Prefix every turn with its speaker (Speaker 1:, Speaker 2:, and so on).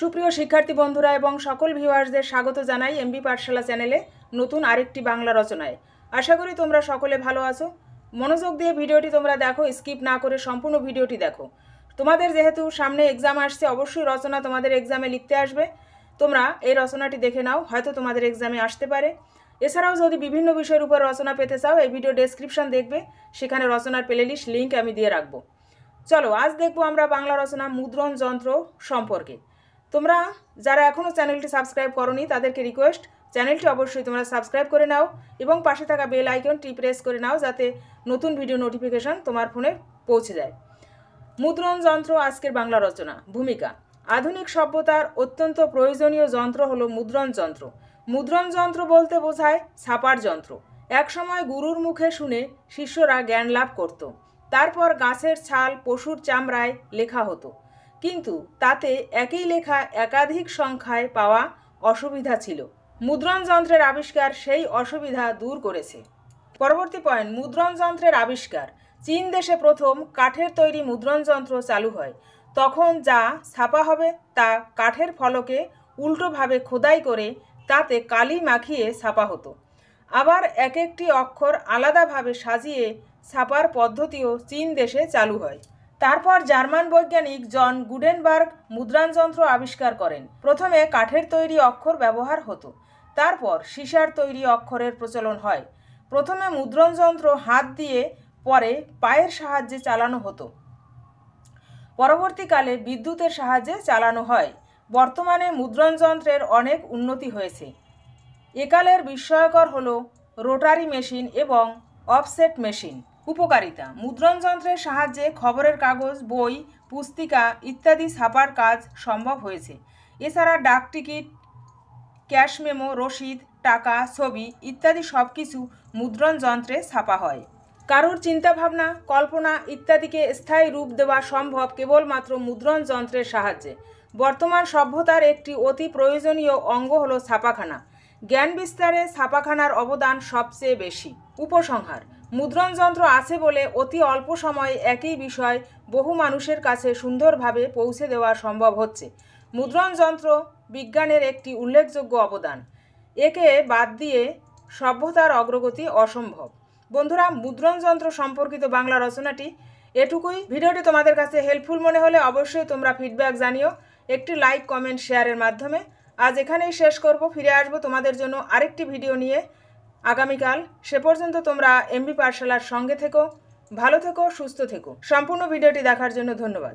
Speaker 1: সুপ্রিয় শিক্ষার্থী বন্ধুরা এবং সকল ভিউয়ার্সদের স্বাগত জানাই এমবি পাঠশালা চ্যানেলে নতুন আরেকটি বাংলা রচনায়। আশা করি তোমরা সকলে ভালো আছো। মনোযোগ দিয়ে ভিডিওটি তোমরা দেখো, স্কিপ না করে সম্পূর্ণ ভিডিওটি দেখো। তোমাদের যেহেতু সামনে এক্সাম আসছে, অবশ্যই রচনা তোমাদের এক্সামে লিখতে আসবে। তোমরা এই রচনাটি দেখে নাও, হয়তো তোমাদের এক্সামে আসতে পারে। এছাড়াও যদি বিভিন্ন বিষয়ের উপর রচনা পেতে চাও, এই ভিডিও ডেসক্রিপশন দেখবে, সেখানে রচনার প্লেলিস্ট লিঙ্ক আমি দিয়ে রাখবো। চলো আজ দেখবো আমরা বাংলা রচনা মুদ্রণ যন্ত্র সম্পর্কে। তোমরা যারা এখনও চ্যানেলটি সাবস্ক্রাইব করোনি তাদেরকে রিকোয়েস্ট, চ্যানেলটি অবশ্যই তোমরা সাবস্ক্রাইব করে নাও এবং পাশে থাকা বেল আইকনটি প্রেস করে নাও, যাতে নতুন ভিডিও নোটিফিকেশন তোমার ফোনে পৌঁছে যায়। মুদ্রণ যন্ত্র আজকের বাংলা রচনা। ভূমিকা: আধুনিক সভ্যতার অত্যন্ত প্রয়োজনীয় যন্ত্র হলো মুদ্রণ যন্ত্র। মুদ্রণ যন্ত্র বলতে বোঝায় ছাপার যন্ত্র। একসময় গুরুর মুখে শুনে শিষ্যরা জ্ঞান লাভ করত। তারপর গাছের ছাল, পশুর চামড়ায় লেখা হতো, কিন্তু তাতে একই লেখা একাধিক সংখ্যায় পাওয়া অসুবিধা ছিল। মুদ্রণ যন্ত্রের আবিষ্কার সেই অসুবিধা দূর করেছে। পরবর্তী পয়েন্ট: মুদ্রণ যন্ত্রের আবিষ্কার। চীন দেশে প্রথম কাঠের তৈরি মুদ্রণ যন্ত্র চালু হয়। তখন যা ছাপা হবে তা কাঠের ফলকে উল্টোভাবে খোদাই করে তাতে কালি মাখিয়ে ছাপা হতো। আবার এক একটি অক্ষর আলাদাভাবে সাজিয়ে ছাপার পদ্ধতিও চীন দেশে চালু হয়। তারপর জার্মান বৈজ্ঞানিক জন গুডেনবার্গ মুদ্রণযন্ত্র আবিষ্কার করেন। প্রথমে কাঠের তৈরি অক্ষর ব্যবহার হতো, তারপর সীসার তৈরি অক্ষরের প্রচলন হয়। প্রথমে মুদ্রণযন্ত্র হাত দিয়ে, পরে পায়ের সাহায্যে চালানো হতো। পরবর্তীকালে বিদ্যুতের সাহায্যে চালানো হয়। বর্তমানে মুদ্রণযন্ত্রের অনেক উন্নতি হয়েছে। একালের বিস্ময়কর হল রোটারি মেশিন এবং অফসেট মেশিন। উপকারিতা: মুদ্রণ যন্ত্রের সাহায্যে খবরের কাগজ, বই, পুস্তিকা ইত্যাদি ছাপার কাজ সম্ভব হয়েছে। এছাড়া ডাক টিকিট, ক্যাশ মেমো, রসিদ, টাকা, ছবি ইত্যাদি সব কিছু মুদ্রণ যন্ত্রে ছাপা হয়। কারুর চিন্তাভাবনা, কল্পনা ইত্যাদিকে স্থায়ী রূপ দেওয়া সম্ভব কেবলমাত্র মুদ্রণ যন্ত্রের সাহায্যে। বর্তমান সভ্যতার একটি অতি প্রয়োজনীয় অঙ্গ হলো ছাপাখানা। জ্ঞান বিস্তারে ছাপাখানার অবদান সবচেয়ে বেশি। উপসংহার: মুদ্রণ যন্ত্র আছে বলে অতি অল্প সময়ে একই বিষয় বহু মানুষের কাছে সুন্দরভাবে পৌঁছে দেওয়া সম্ভব হচ্ছে। মুদ্রণ যন্ত্র বিজ্ঞানের একটি উল্লেখযোগ্য অবদান। একে বাদ দিয়ে সভ্যতার অগ্রগতি অসম্ভব। বন্ধুরা, মুদ্রণ যন্ত্র সম্পর্কিত বাংলা রচনাটি এটুকুই। ভিডিওটি তোমাদের কাছে হেল্পফুল মনে হলে অবশ্যই তোমরা ফিডব্যাক জানিও একটি লাইক, কমেন্ট, শেয়ারের মাধ্যমে। আজ এখানেই শেষ করব। ফিরে আসবো তোমাদের জন্য আরেকটি ভিডিও নিয়ে আগামীকাল। সে পর্যন্ত তোমরা এমবি পাঠশালার সঙ্গে থেকো, ভালো থেকো, সুস্থ থেকো। সম্পূর্ণ ভিডিওটি দেখার জন্য ধন্যবাদ।